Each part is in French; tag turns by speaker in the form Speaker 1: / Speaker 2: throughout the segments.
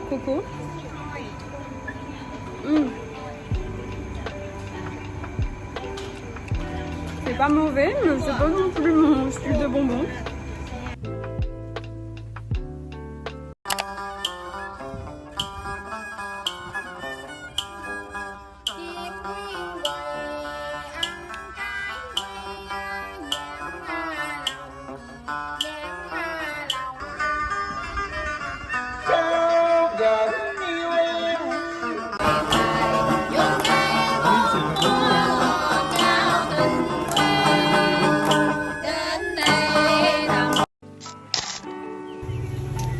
Speaker 1: Coco. C'est pas mauvais, mais c'est pas non plus mon style de bonbon.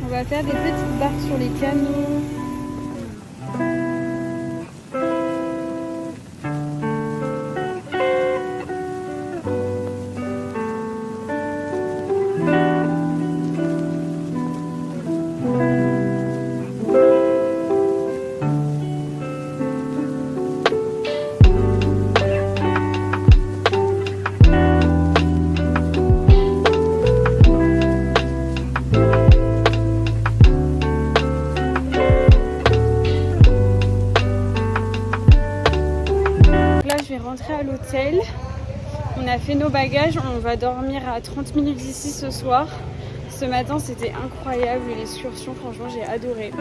Speaker 1: On va faire des petites barres sur les canaux. Rentrer à l'hôtel, on a fait nos bagages, on va dormir à 30 minutes d'ici ce soir. Ce matin c'était incroyable l'excursion, franchement j'ai adoré.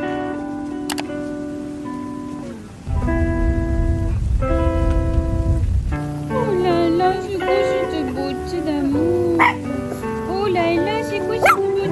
Speaker 1: Oh là là, c'est quoi cette beauté d'amour? Oh là là, c'est quoi cette beauté?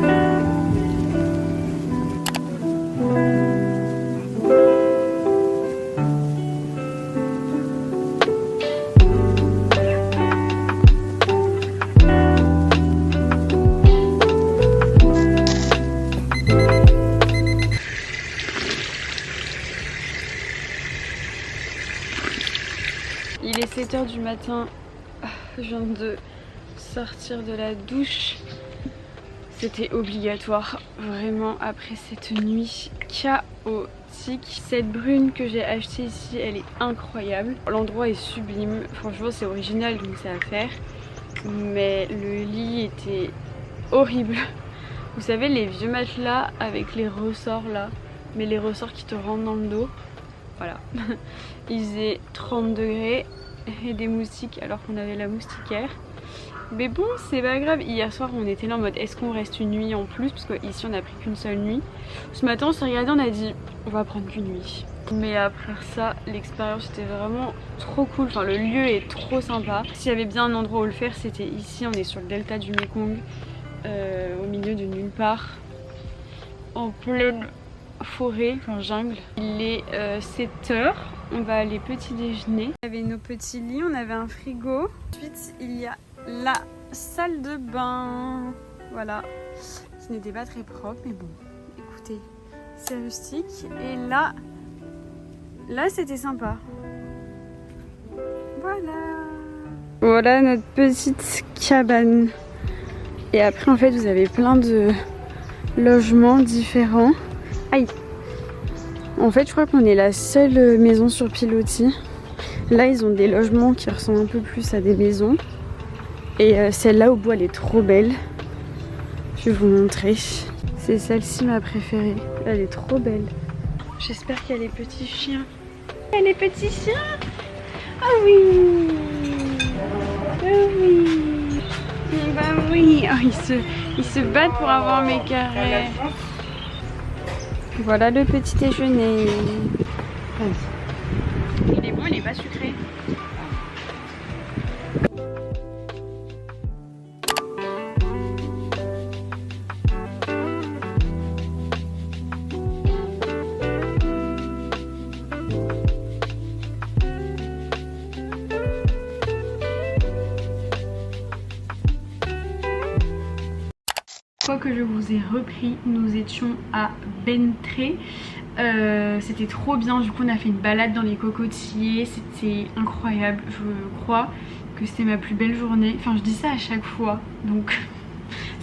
Speaker 1: Il est 7 h du matin, je viens de sortir de la douche. C'était obligatoire, vraiment, après cette nuit chaotique. Cette brune que j'ai achetée ici, elle est incroyable. L'endroit est sublime, franchement c'est original donc c'est à faire. Mais le lit était horrible. Vous savez les vieux matelas avec les ressorts là, mais les ressorts qui te rentrent dans le dos. Voilà, il faisait 30 degrés et des moustiques alors qu'on avait la moustiquaire. Mais bon, c'est pas grave. Hier soir, on était là en mode est-ce qu'on reste une nuit en plus? Parce qu'ici, on a pris qu'une seule nuit. Ce matin, on s'est regardé, on a dit on va prendre qu'une nuit. Mais après ça, l'expérience était vraiment trop cool. Enfin, le lieu est trop sympa. S'il y avait bien un endroit où le faire, c'était ici. On est sur le delta du Mekong, au milieu de nulle part, en pleine forêt, en jungle. Il est 7 h, on va aller petit déjeuner. On avait nos petits lits, on avait un frigo. Ensuite il y a la salle de bain, voilà, qui n'était pas très propre mais bon, écoutez, c'est rustique. Et là c'était sympa. Voilà notre petite cabane. Et après en fait vous avez plein de logements différents. Aïe. En fait je crois qu'on est la seule maison sur pilotis. Là ils ont des logements qui ressemblent un peu plus à des maisons. Et celle-là au bout elle est trop belle. Je vais vous montrer. C'est celle-ci ma préférée. Elle est trop belle. J'espère qu'il y a les petits chiens. Il y a les petits chiens. Ah oui. Ah oui. Bah oui. Oh, ils se battent pour avoir mes carrés. Voilà le petit déjeuner. Il est bon, il est pas sucré. Fois que je vous ai repris, nous étions à Bentré. C'était trop bien. Du coup on a fait une balade dans les cocotiers, c'était incroyable. Je crois que c'était ma plus belle journée. Enfin je dis ça à chaque fois donc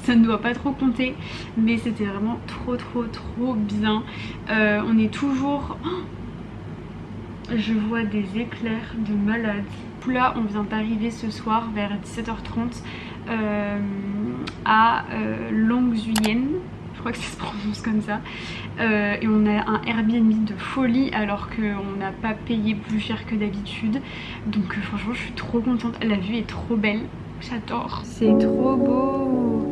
Speaker 1: ça ne doit pas trop compter, mais c'était vraiment trop bien. On est toujours... Oh, je vois des éclairs de malade. Là on vient d'arriver ce soir vers 17h30 à Longzuyen, je crois que ça se prononce comme ça, et on a un Airbnb de folie alors qu'on n'a pas payé plus cher que d'habitude, donc franchement je suis trop contente. La vue est trop belle, j'adore, c'est trop beau.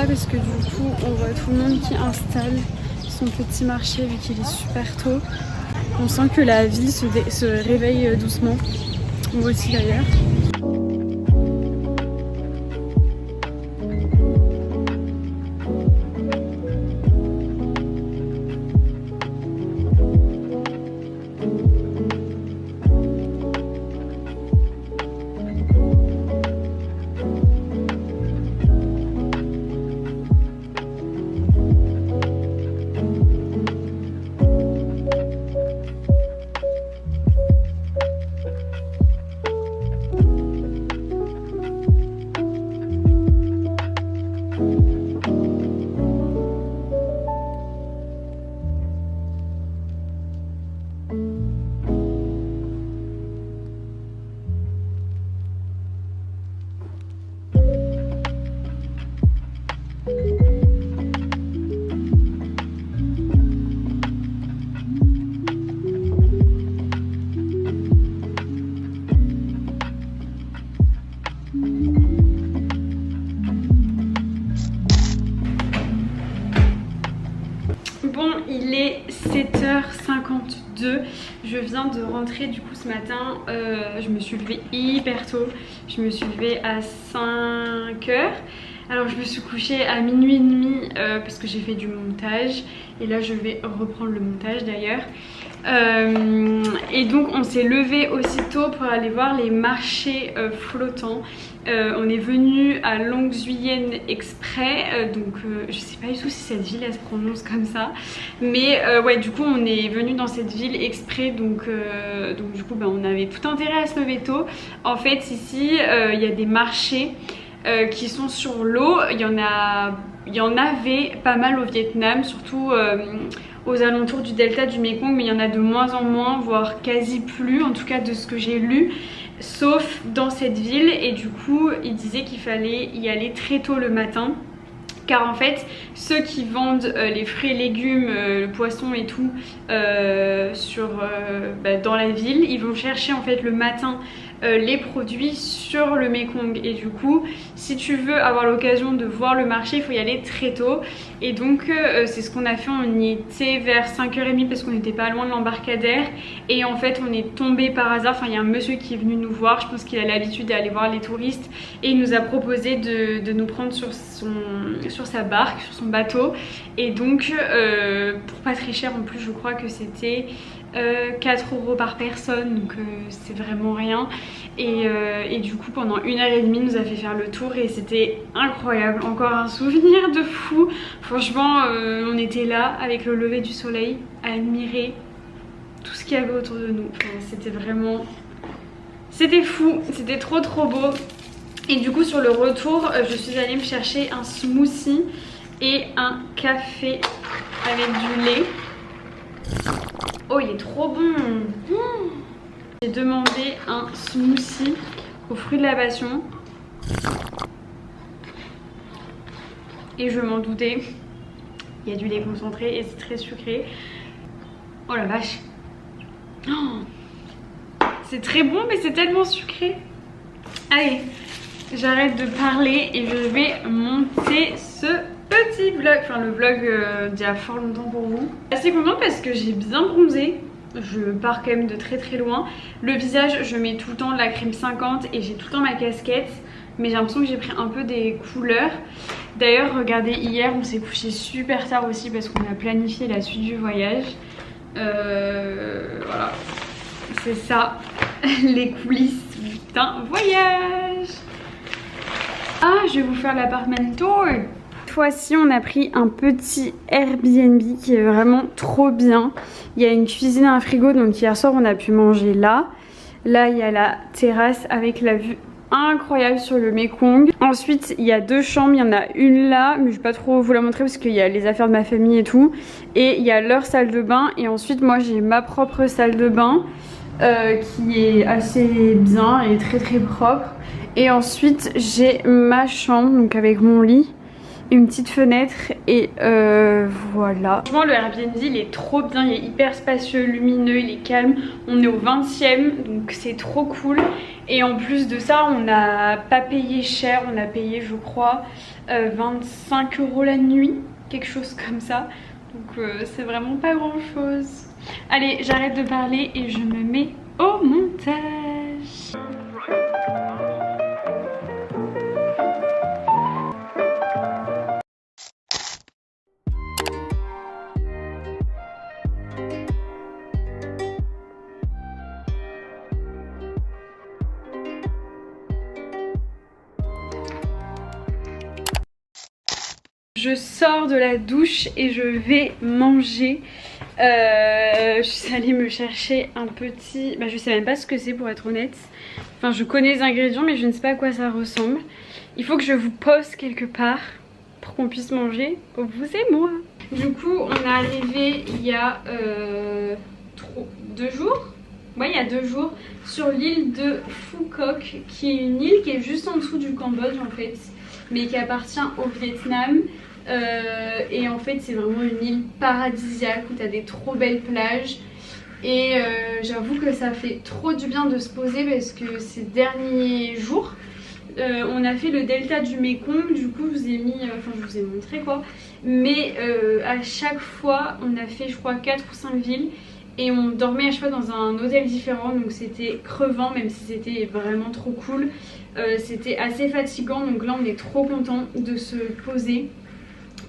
Speaker 1: Parce que du coup on voit tout le monde qui installe son petit marché vu qu'il est super tôt. On sent que la ville se réveille doucement, moi aussi d'ailleurs. Bon, il est 7h52, je viens de rentrer du coup ce matin, je me suis levée hyper tôt, je me suis levée à 5h. Alors je me suis couchée à minuit et demi parce que j'ai fait du montage et là je vais reprendre le montage d'ailleurs. Et donc on s'est levé aussitôt pour aller voir les marchés flottants. On est venu à Longzuyen exprès, donc je sais pas du tout si cette ville elle se prononce comme ça, mais ouais, du coup on est venu dans cette ville exprès, donc du coup on avait tout intérêt à se lever tôt. En fait ici il y a des marchés qui sont sur l'eau. Il y en avait pas mal au Vietnam, surtout aux alentours du delta du Mekong, mais il y en a de moins en moins, voire quasi plus, en tout cas de ce que j'ai lu, sauf dans cette ville. Et du coup il disait qu'il fallait y aller très tôt le matin, car en fait ceux qui vendent les fruits et légumes, le poisson et tout dans la ville, ils vont chercher en fait le matin les produits sur le Mekong. Et du coup si tu veux avoir l'occasion de voir le marché, il faut y aller très tôt. Et donc c'est ce qu'on a fait, on y était vers 5h30 parce qu'on n'était pas loin de l'embarcadère. Et en fait on est tombé par hasard, enfin il y a un monsieur qui est venu nous voir, je pense qu'il a l'habitude d'aller voir les touristes, et il nous a proposé de nous prendre sur sa barque, sur son bateau. Et donc pour pas très cher en plus, je crois que c'était 4 € par personne, donc c'est vraiment rien. Et du coup pendant 1h30 il nous a fait faire le tour et c'était incroyable, encore un souvenir de fou. Franchement on était là avec le lever du soleil à admirer tout ce qu'il y avait autour de nous. Enfin, c'était vraiment... c'était fou, c'était trop beau. Et du coup sur le retour je suis allée me chercher un smoothie et un café avec du lait. Oh il est trop bon. J'ai demandé un smoothie aux fruits de la passion et je m'en doutais, il y a du lait concentré et c'est très sucré. Oh la vache, c'est très bon mais c'est tellement sucré. Allez, j'arrête de parler et je vais monter ce petit vlog, enfin le vlog d'il y a fort longtemps pour vous. Assez contente parce que j'ai bien bronzé. Je pars quand même de très loin. Le visage je mets tout le temps de la crème 50 et j'ai tout le temps ma casquette. mais j'ai l'impression que j'ai pris un peu des couleurs. D'ailleurs regardez, hier on s'est couché super tard aussi parce qu'on a planifié la suite du voyage. Voilà, c'est ça les coulisses d'un voyage. Ah, je vais vous faire l'appartement tour. Cette fois-ci on a pris un petit Airbnb qui est vraiment trop bien. Il y a une cuisine et un frigo, donc hier soir on a pu manger là. Là il y a la terrasse avec la vue incroyable sur le Mekong. Ensuite il y a 2 chambres, il y en a une là mais je vais pas trop vous la montrer parce qu'il y a les affaires de ma famille et tout. Et il y a leur salle de bain et ensuite moi j'ai ma propre salle de bain qui est assez bien et très très propre. Et ensuite j'ai ma chambre donc avec mon lit, une petite fenêtre et voilà. Franchement le Airbnb il est trop bien, il est hyper spacieux, lumineux, il est calme. On est au 20e donc c'est trop cool. Et en plus de ça on n'a pas payé cher, on a payé je crois 25 € la nuit, quelque chose comme ça. Donc c'est vraiment pas grand chose. Allez j'arrête de parler et je me mets au montage. Je sors de la douche et je vais manger. Je suis allée me chercher un petit... Bah, je sais même pas ce que c'est pour être honnête. Enfin je connais les ingrédients mais je ne sais pas à quoi ça ressemble. Il faut que je vous pose quelque part pour qu'on puisse manger, vous et moi. Du coup on est arrivé il y a 2 jours. Ouais, il y a 2 jours sur l'île de Phu Quoc, qui est une île qui est juste en dessous du Cambodge en fait, mais qui appartient au Vietnam. Et en fait c'est vraiment une île paradisiaque où tu as des trop belles plages. Et j'avoue que ça fait trop du bien de se poser parce que ces derniers jours on a fait le delta du Mekong. Du coup je vous ai mis, enfin je vous ai montré quoi, mais à chaque fois on a fait je crois 4 ou 5 villes. Et on dormait à chaque fois dans un hôtel différent, donc c'était crevant même si c'était vraiment trop cool. C'était assez fatigant, donc là on est trop content de se poser.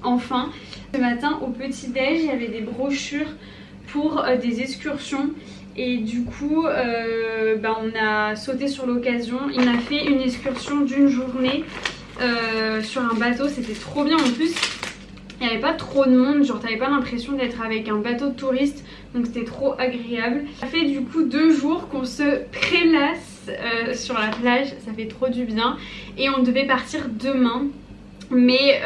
Speaker 1: Enfin, ce matin au petit déj il y avait des brochures pour des excursions. Et du coup on a sauté sur l'occasion. On a fait une excursion d'une journée sur un bateau, c'était trop bien en plus. Il n'y avait pas trop de monde, genre t'avais pas l'impression d'être avec un bateau de touristes, donc c'était trop agréable. Ça fait du coup 2 jours qu'on se prélasse sur la plage, ça fait trop du bien. Et on devait partir demain, mais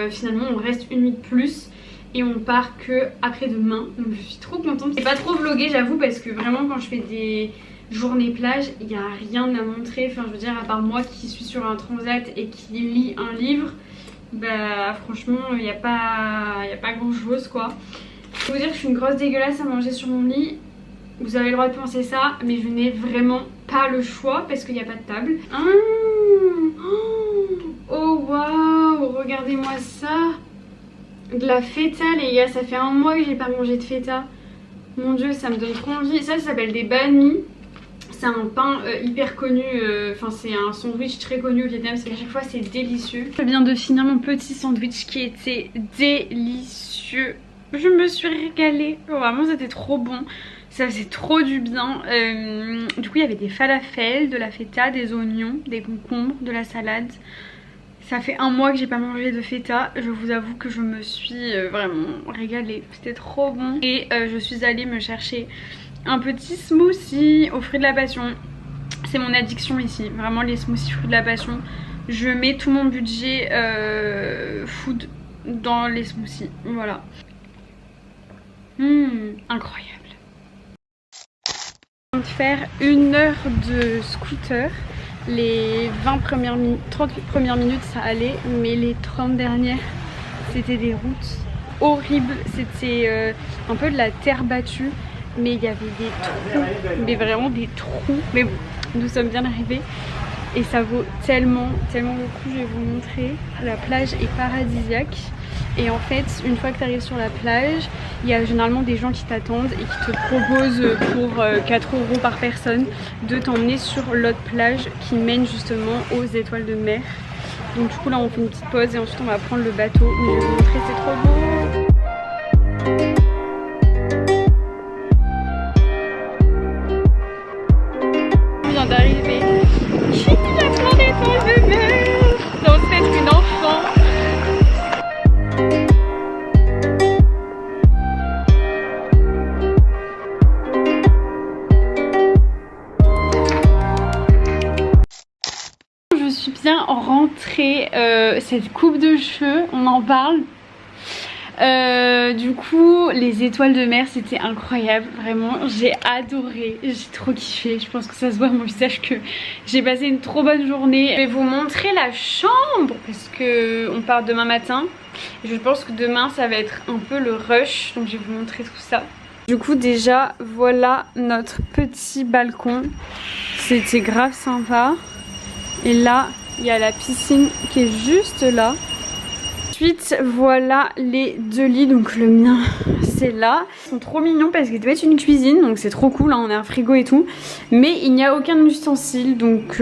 Speaker 1: finalement on reste une nuit de plus et on part que après-demain. Donc je suis trop contente. J'ai pas trop vlogué j'avoue parce que vraiment quand je fais des journées plage, il n'y a rien à montrer. Enfin je veux dire à part moi qui suis sur un transat et qui lit un livre. Bah franchement il n'y a pas grand chose quoi. Je vais vous dire que je suis une grosse dégueulasse à manger sur mon lit. Vous avez le droit de penser ça, mais je n'ai vraiment pas le choix parce qu'il n'y a pas de table. Oh waouh, regardez-moi ça. De la feta les gars, ça fait 1 mois que j'ai pas mangé de feta. Mon dieu ça me donne trop envie. Ça s'appelle des banh mi. C'est un pain hyper connu, enfin c'est un sandwich très connu au Vietnam, c'est à chaque fois c'est délicieux. Je viens de finir mon petit sandwich qui était délicieux. Je me suis régalée, vraiment c'était trop bon, ça faisait trop du bien. Du coup il y avait des falafels, de la feta, des oignons, des concombres, de la salade. Ça fait 1 mois que j'ai pas mangé de feta, je vous avoue que je me suis vraiment régalée, c'était trop bon. Et je suis allée me chercher un petit smoothie aux fruits de la passion. C'est mon addiction ici, vraiment les smoothies fruits de la passion. Je mets tout mon budget food dans les smoothies, voilà. Incroyable. On va faire 1 heure de scooter. Les 30 premières minutes ça allait, mais les 30 dernières c'était des routes horribles. C'était un peu de la terre battue. Mais il y avait des trous, mais vraiment des trous. Mais bon, nous sommes bien arrivés. et ça vaut tellement le coup. Je vais vous montrer. La plage est paradisiaque et en fait une fois que tu arrives sur la plage, il y a généralement des gens qui t'attendent et qui te proposent pour 4 € par personne de t'emmener sur l'autre plage qui mène justement aux étoiles de mer. Donc du coup là on fait une petite pause et ensuite on va prendre le bateau. Mais je vais vous montrer, c'est trop beau. D'arriver. La grande étoile de mer. Donc c'est une enfant. Je suis bien rentrée. Cette coupe de cheveux, on en parle. Du coup les étoiles de mer c'était incroyable, vraiment j'ai adoré, j'ai trop kiffé. Je pense que ça se voit à mon visage que j'ai passé une trop bonne journée. Je vais vous montrer la chambre parce que on part demain matin. Je pense que demain ça va être un peu le rush, donc je vais vous montrer tout ça. Du coup déjà voilà notre petit balcon, c'était grave sympa. Et là il y a la piscine qui est juste là. Ensuite voilà les 2 lits, donc le mien c'est là. Ils sont trop mignons parce qu'il doit être une cuisine, donc c'est trop cool, hein, on a un frigo et tout. Mais il n'y a aucun ustensile, donc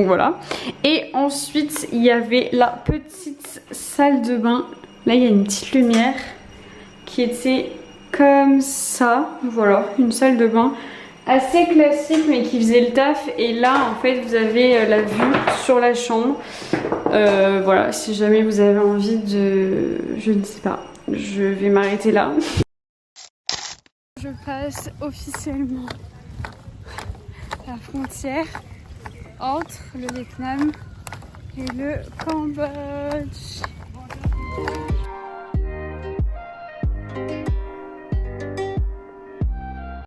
Speaker 1: voilà. Et ensuite il y avait la petite salle de bain. Là il y a une petite lumière qui était comme ça. Voilà, une salle de bain assez classique mais qui faisait le taf. Et là en fait vous avez la vue sur la chambre. Voilà, si jamais vous avez envie de... je ne sais pas, je vais m'arrêter là. Je passe officiellement la frontière entre le Vietnam et le Cambodge.